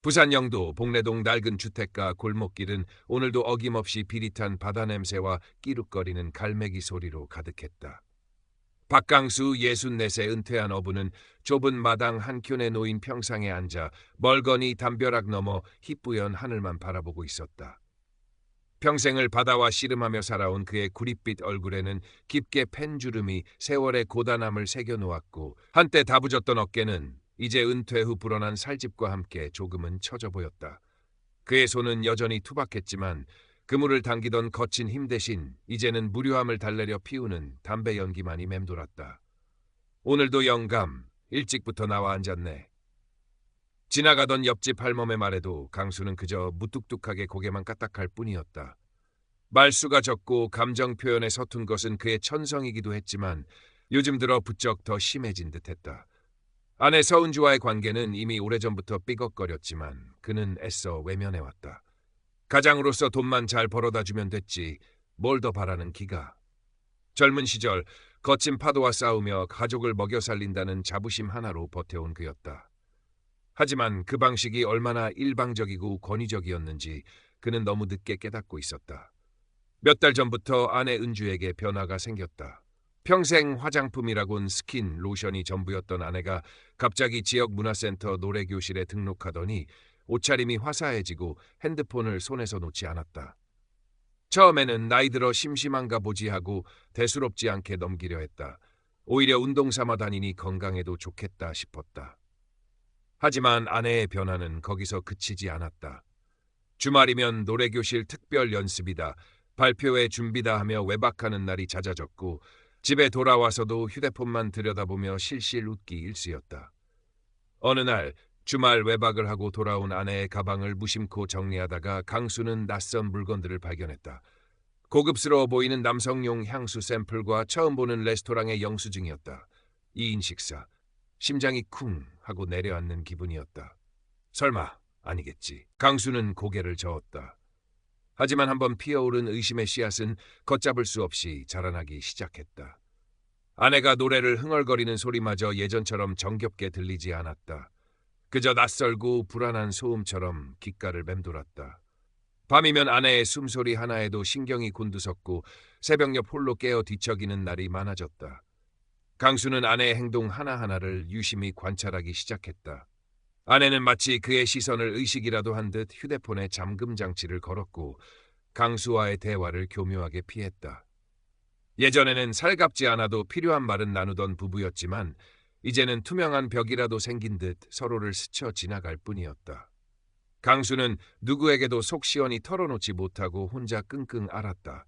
부산 영도 복례동 낡은 주택가 골목길은 오늘도 어김없이 비릿한 바다 냄새와 끼룩거리는 갈매기 소리로 가득했다. 박강수 64세 은퇴한 어부는 좁은 마당 한켠에 놓인 평상에 앉아 멀거니 담벼락 너머 희뿌연 하늘만 바라보고 있었다. 평생을 바다와 씨름하며 살아온 그의 구릿빛 얼굴에는 깊게 팬 주름이 세월의 고단함을 새겨놓았고, 한때 다부졌던 어깨는 이제 은퇴 후 불어난 살집과 함께 조금은 처져 보였다. 그의 손은 여전히 투박했지만 그물을 당기던 거친 힘 대신 이제는 무료함을 달래려 피우는 담배 연기만이 맴돌았다. 오늘도 영감, 일찍부터 나와 앉았네. 지나가던 옆집 할멈의 말에도 강수는 그저 무뚝뚝하게 고개만 까딱할 뿐이었다. 말수가 적고 감정 표현에 서툰 것은 그의 천성이기도 했지만 요즘 들어 부쩍 더 심해진 듯했다. 아내 서은주와의 관계는 이미 오래전부터 삐걱거렸지만 그는 애써 외면해왔다. 가장으로서 돈만 잘 벌어다 주면 됐지 뭘 더 바라는 기가. 젊은 시절 거친 파도와 싸우며 가족을 먹여 살린다는 자부심 하나로 버텨온 그였다. 하지만 그 방식이 얼마나 일방적이고 권위적이었는지 그는 너무 늦게 깨닫고 있었다. 몇 달 전부터 아내 은주에게 변화가 생겼다. 평생 화장품이라곤 스킨, 로션이 전부였던 아내가 갑자기 지역 문화센터 노래교실에 등록하더니 옷차림이 화사해지고 핸드폰을 손에서 놓지 않았다. 처음에는 나이 들어 심심한가 보지 하고 대수롭지 않게 넘기려 했다. 오히려 운동 삼아 다니니 건강에도 좋겠다 싶었다. 하지만 아내의 변화는 거기서 그치지 않았다. 주말이면 노래교실 특별 연습이다, 발표회 준비다 하며 외박하는 날이 잦아졌고 집에 돌아와서도 휴대폰만 들여다보며 실실 웃기 일쑤였다. 어느 날 주말 외박을 하고 돌아온 아내의 가방을 무심코 정리하다가 강수는 낯선 물건들을 발견했다. 고급스러워 보이는 남성용 향수 샘플과 처음 보는 레스토랑의 영수증이었다. 2인 식사. 심장이 쿵 하고 내려앉는 기분이었다. 설마 아니겠지. 강수는 고개를 저었다. 하지만 한번 피어오른 의심의 씨앗은 걷잡을 수 없이 자라나기 시작했다. 아내가 노래를 흥얼거리는 소리마저 예전처럼 정겹게 들리지 않았다. 그저 낯설고 불안한 소음처럼 귓가를 맴돌았다. 밤이면 아내의 숨소리 하나에도 신경이 곤두섰고 새벽녘 홀로 깨어 뒤척이는 날이 많아졌다. 강수는 아내의 행동 하나하나를 유심히 관찰하기 시작했다. 아내는 마치 그의 시선을 의식이라도 한 듯 휴대폰에 잠금 장치를 걸었고 강수와의 대화를 교묘하게 피했다. 예전에는 살갑지 않아도 필요한 말은 나누던 부부였지만 이제는 투명한 벽이라도 생긴 듯 서로를 스쳐 지나갈 뿐이었다. 강수는 누구에게도 속 시원히 털어놓지 못하고 혼자 끙끙 앓았다.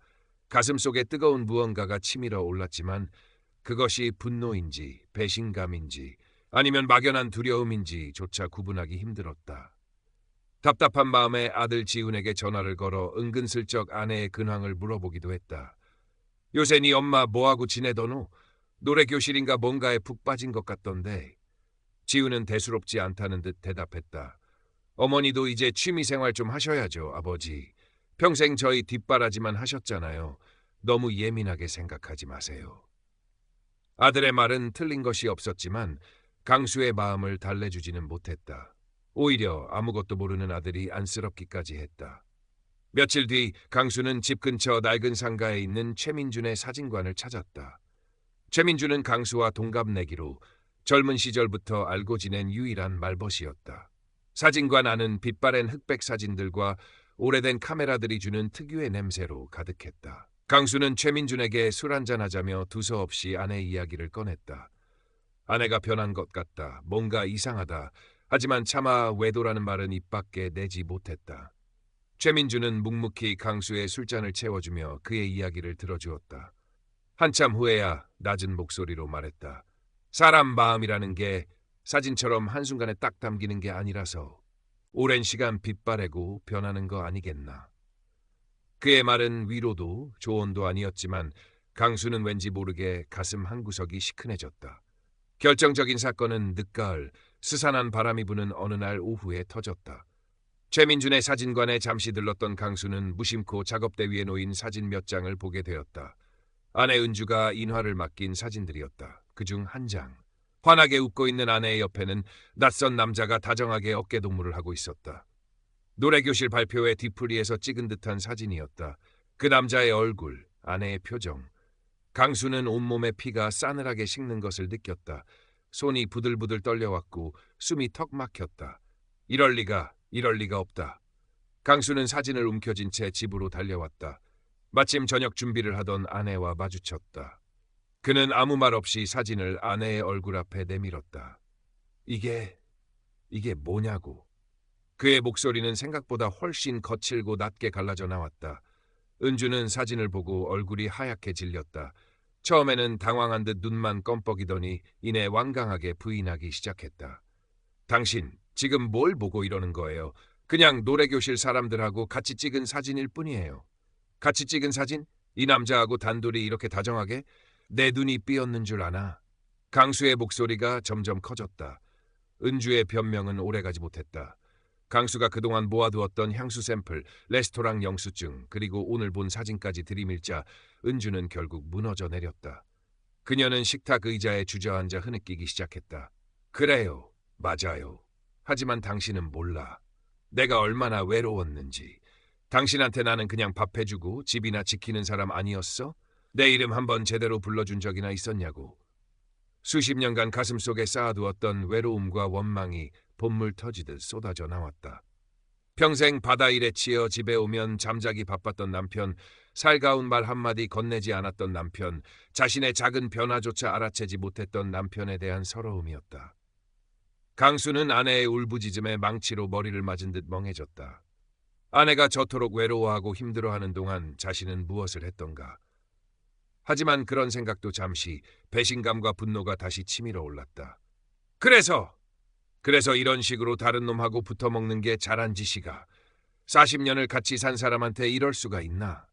가슴속에 뜨거운 무언가가 치밀어 올랐지만 그것이 분노인지 배신감인지 아니면 막연한 두려움인지조차 구분하기 힘들었다. 답답한 마음에 아들 지훈에게 전화를 걸어 은근슬쩍 아내의 근황을 물어보기도 했다. 요새 네 엄마 뭐하고 지내더노? 노래교실인가 뭔가에 푹 빠진 것 같던데. 지훈은 대수롭지 않다는 듯 대답했다. 어머니도 이제 취미생활 좀 하셔야죠, 아버지. 평생 저희 뒷바라지만 하셨잖아요. 너무 예민하게 생각하지 마세요. 아들의 말은 틀린 것이 없었지만 강수의 마음을 달래주지는 못했다. 오히려 아무것도 모르는 아들이 안쓰럽기까지 했다. 며칠 뒤 강수는 집 근처 낡은 상가에 있는 최민준의 사진관을 찾았다. 최민준은 강수와 동갑내기로 젊은 시절부터 알고 지낸 유일한 말벗이었다. 사진관 안은 빛바랜 흑백 사진들과 오래된 카메라들이 주는 특유의 냄새로 가득했다. 강수는 최민준에게 술 한잔하자며 두서없이 아내 이야기를 꺼냈다. 아내가 변한 것 같다. 뭔가 이상하다. 하지만 차마 외도라는 말은 입 밖에 내지 못했다. 최민준은 묵묵히 강수의 술잔을 채워주며 그의 이야기를 들어주었다. 한참 후에야 낮은 목소리로 말했다. 사람 마음이라는 게 사진처럼 한순간에 딱 담기는 게 아니라서 오랜 시간 빛바래고 변하는 거 아니겠나. 그의 말은 위로도 조언도 아니었지만 강수는 왠지 모르게 가슴 한구석이 시큰해졌다. 결정적인 사건은 늦가을 스산한 바람이 부는 어느 날 오후에 터졌다. 최민준의 사진관에 잠시 들렀던 강수는 무심코 작업대 위에 놓인 사진 몇 장을 보게 되었다. 아내 은주가 인화를 맡긴 사진들이었다. 그중 한 장. 환하게 웃고 있는 아내의 옆에는 낯선 남자가 다정하게 어깨동무를 하고 있었다. 노래교실 발표회 뒤풀이에서 찍은 듯한 사진이었다. 그 남자의 얼굴, 아내의 표정. 강수는 온몸에 피가 싸늘하게 식는 것을 느꼈다. 손이 부들부들 떨려왔고 숨이 턱 막혔다. 이럴 리가 없다. 강수는 사진을 움켜쥔 채 집으로 달려왔다. 마침 저녁 준비를 하던 아내와 마주쳤다. 그는 아무 말 없이 사진을 아내의 얼굴 앞에 내밀었다. 이게 뭐냐고. 그의 목소리는 생각보다 훨씬 거칠고 낮게 갈라져 나왔다. 은주는 사진을 보고 얼굴이 하얗게 질렸다. 처음에는 당황한 듯 눈만 껌뻑이더니 이내 완강하게 부인하기 시작했다. 당신 지금 뭘 보고 이러는 거예요? 그냥 노래교실 사람들하고 같이 찍은 사진일 뿐이에요. 같이 찍은 사진? 이 남자하고 단둘이 이렇게 다정하게? 내 눈이 삐었는 줄 아나? 강수의 목소리가 점점 커졌다. 은주의 변명은 오래가지 못했다. 강수가 그동안 모아두었던 향수 샘플, 레스토랑 영수증, 그리고 오늘 본 사진까지 들이밀자 은주는 결국 무너져 내렸다. 그녀는 식탁 의자에 주저앉아 흐느끼기 시작했다. 그래요, 맞아요. 하지만 당신은 몰라. 내가 얼마나 외로웠는지. 당신한테 나는 그냥 밥 해주고 집이나 지키는 사람 아니었어? 내 이름 한번 제대로 불러준 적이나 있었냐고. 수십 년간 가슴속에 쌓아두었던 외로움과 원망이 봇물 터지듯 쏟아져 나왔다. 평생 바다 일에 치여 집에 오면 잠자기 바빴던 남편, 살가운 말 한마디 건네지 않았던 남편, 자신의 작은 변화조차 알아채지 못했던 남편에 대한 서러움이었다. 강수는 아내의 울부짖음에 망치로 머리를 맞은 듯 멍해졌다. 아내가 저토록 외로워하고 힘들어하는 동안 자신은 무엇을 했던가. 하지만 그런 생각도 잠시 배신감과 분노가 다시 치밀어 올랐다. 그래서 이런 식으로 다른 놈하고 붙어먹는 게 잘한 짓이가. 40년을 같이 산 사람한테 이럴 수가 있나.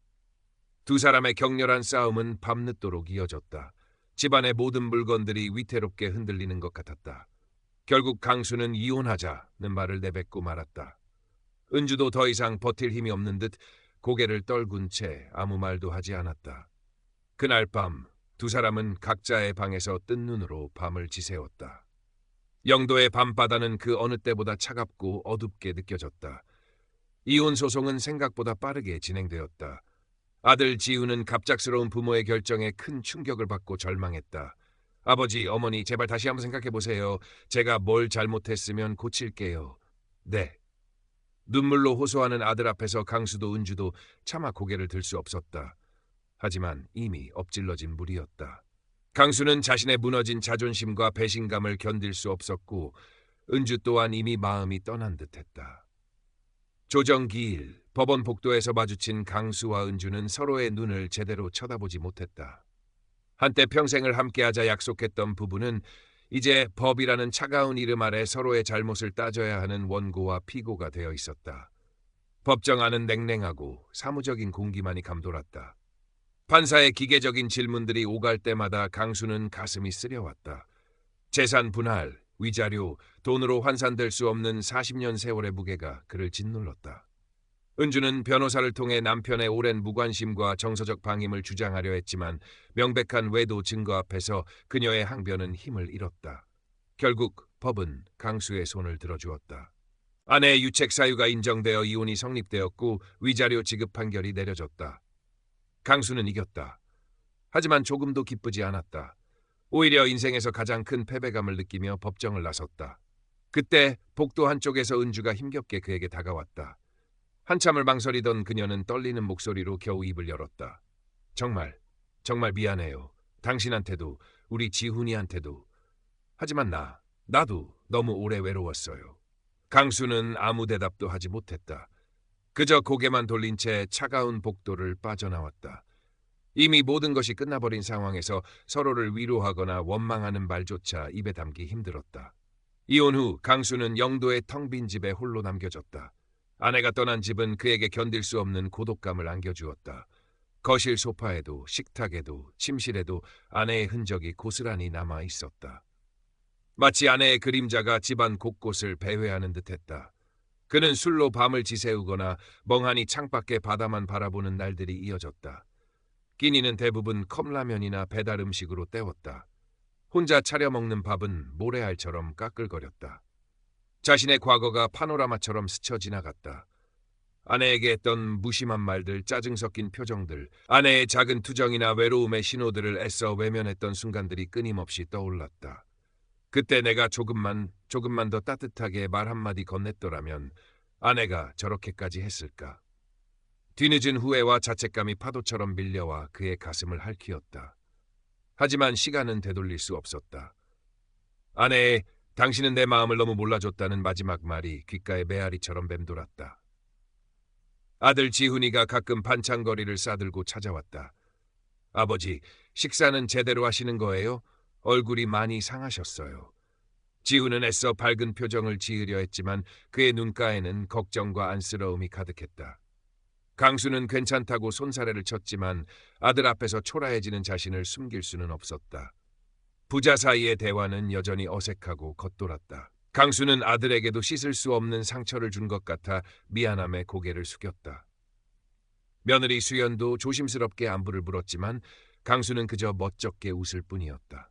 두 사람의 격렬한 싸움은 밤늦도록 이어졌다. 집안의 모든 물건들이 위태롭게 흔들리는 것 같았다. 결국 강수는 이혼하자는 말을 내뱉고 말았다. 은주도 더 이상 버틸 힘이 없는 듯 고개를 떨군 채 아무 말도 하지 않았다. 그날 밤 두 사람은 각자의 방에서 뜬 눈으로 밤을 지새웠다. 영도의 밤바다는 그 어느 때보다 차갑고 어둡게 느껴졌다. 이혼 소송은 생각보다 빠르게 진행되었다. 아들 지우는 갑작스러운 부모의 결정에 큰 충격을 받고 절망했다. 아버지, 어머니, 제발 다시 한번 생각해보세요. 제가 뭘 잘못했으면 고칠게요. 네. 눈물로 호소하는 아들 앞에서 강수도 은주도 차마 고개를 들 수 없었다. 하지만 이미 엎질러진 물이었다. 강수는 자신의 무너진 자존심과 배신감을 견딜 수 없었고 은주 또한 이미 마음이 떠난 듯했다. 조정기일 법원 복도에서 마주친 강수와 은주는 서로의 눈을 제대로 쳐다보지 못했다. 한때 평생을 함께하자 약속했던 부부는 이제 법이라는 차가운 이름 아래 서로의 잘못을 따져야 하는 원고와 피고가 되어 있었다. 법정 안은 냉랭하고 사무적인 공기만이 감돌았다. 판사의 기계적인 질문들이 오갈 때마다 강수는 가슴이 쓰려왔다. 재산 분할, 위자료, 돈으로 환산될 수 없는 40년 세월의 무게가 그를 짓눌렀다. 은주는 변호사를 통해 남편의 오랜 무관심과 정서적 방임을 주장하려 했지만 명백한 외도 증거 앞에서 그녀의 항변은 힘을 잃었다. 결국 법은 강수의 손을 들어주었다. 아내의 유책 사유가 인정되어 이혼이 성립되었고 위자료 지급 판결이 내려졌다. 강수는 이겼다. 하지만 조금도 기쁘지 않았다. 오히려 인생에서 가장 큰 패배감을 느끼며 법정을 나섰다. 그때 복도 한쪽에서 은주가 힘겹게 그에게 다가왔다. 한참을 망설이던 그녀는 떨리는 목소리로 겨우 입을 열었다. 정말 미안해요. 당신한테도, 우리 지훈이한테도. 하지만 나도 너무 오래 외로웠어요. 강수는 아무 대답도 하지 못했다. 그저 고개만 돌린 채 차가운 복도를 빠져나왔다. 이미 모든 것이 끝나버린 상황에서 서로를 위로하거나 원망하는 말조차 입에 담기 힘들었다. 이혼 후 강수는 영도의 텅 빈 집에 홀로 남겨졌다. 아내가 떠난 집은 그에게 견딜 수 없는 고독감을 안겨주었다. 거실 소파에도 식탁에도 침실에도 아내의 흔적이 고스란히 남아 있었다. 마치 아내의 그림자가 집안 곳곳을 배회하는 듯했다. 그는 술로 밤을 지새우거나 멍하니 창밖의 바다만 바라보는 날들이 이어졌다. 끼니는 대부분 컵라면이나 배달 음식으로 때웠다. 혼자 차려 먹는 밥은 모래알처럼 까끌거렸다. 자신의 과거가 파노라마처럼 스쳐 지나갔다. 아내에게 했던 무심한 말들, 짜증 섞인 표정들, 아내의 작은 투정이나 외로움의 신호들을 애써 외면했던 순간들이 끊임없이 떠올랐다. 그때 내가 조금만 더 따뜻하게 말 한마디 건넸더라면 아내가 저렇게까지 했을까? 뒤늦은 후회와 자책감이 파도처럼 밀려와 그의 가슴을 핥히었다. 하지만 시간은 되돌릴 수 없었다. 아내의 당신은 내 마음을 너무 몰라줬다는 마지막 말이 귓가에 메아리처럼 맴돌았다. 아들 지훈이가 가끔 반찬거리를 싸들고 찾아왔다. 아버지, 식사는 제대로 하시는 거예요? 얼굴이 많이 상하셨어요. 지훈은 애써 밝은 표정을 지으려 했지만 그의 눈가에는 걱정과 안쓰러움이 가득했다. 강수는 괜찮다고 손사래를 쳤지만 아들 앞에서 초라해지는 자신을 숨길 수는 없었다. 부자 사이의 대화는 여전히 어색하고 겉돌았다. 강수는 아들에게도 씻을 수 없는 상처를 준 것 같아 미안함에 고개를 숙였다. 며느리 수연도 조심스럽게 안부를 물었지만 강수는 그저 멋쩍게 웃을 뿐이었다.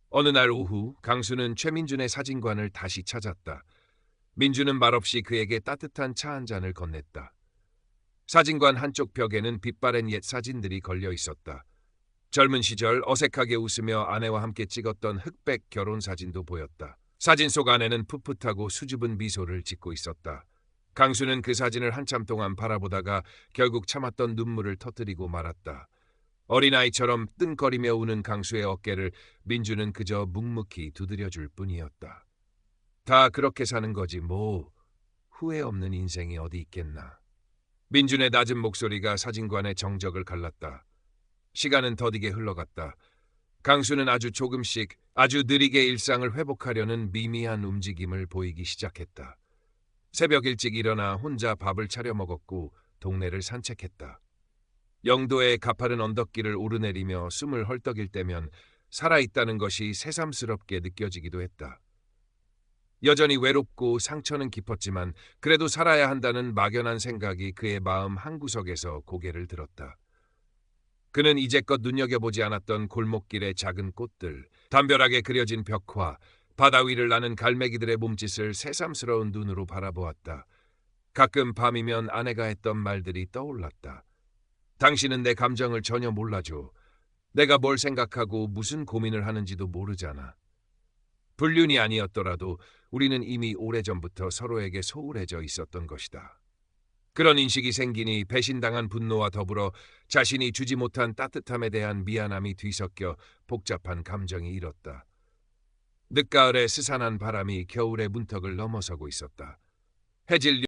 어느 날 오후 강수는 최민준의 사진관을 다시 찾았다. 민준은 말없이 그에게 따뜻한 차 한 잔을 건넸다. 사진관 한쪽 벽에는 빛바랜 옛 사진들이 걸려 있었다. 젊은 시절 어색하게 웃으며 아내와 함께 찍었던 흑백 결혼 사진도 보였다. 사진 속 아내는 풋풋하고 수줍은 미소를 짓고 있었다. 강수는 그 사진을 한참 동안 바라보다가 결국 참았던 눈물을 터뜨리고 말았다. 어린아이처럼 뜬거리며 우는 강수의 어깨를 민주는 그저 묵묵히 두드려줄 뿐이었다. 다 그렇게 사는 거지 뭐. 후회 없는 인생이 어디 있겠나. 민준의 낮은 목소리가 사진관의 정적을 갈랐다. 시간은 더디게 흘러갔다. 강수는 아주 조금씩 아주 느리게 일상을 회복하려는 미미한 움직임을 보이기 시작했다. 새벽 일찍 일어나 혼자 밥을 차려 먹었고 동네를 산책했다. 영도의 가파른 언덕길을 오르내리며 숨을 헐떡일 때면 살아있다는 것이 새삼스럽게 느껴지기도 했다. 여전히 외롭고 상처는 깊었지만 그래도 살아야 한다는 막연한 생각이 그의 마음 한구석에서 고개를 들었다. 그는 이제껏 눈여겨보지 않았던 골목길의 작은 꽃들, 담벼락에 그려진 벽화, 바다 위를 나는 갈매기들의 몸짓을 새삼스러운 눈으로 바라보았다. 가끔 밤이면 아내가 했던 말들이 떠올랐다. 당신은 내 감정을 전혀 몰라줘. 내가 뭘 생각하고 무슨 고민을 하는지도 모르잖아. 불륜이 아니었더라도 우리는 이미 오래전부터 서로에게 소홀해져 있었던 것이다. 그런 인식이 생기니 배신당한 분노와 더불어 자신이 주지 못한 따뜻함에 대한 미안함이 뒤섞여 복잡한 감정이 일었다. 늦가을에 스산한 바람이 겨울의 문턱을 넘어서고 있었다. 해질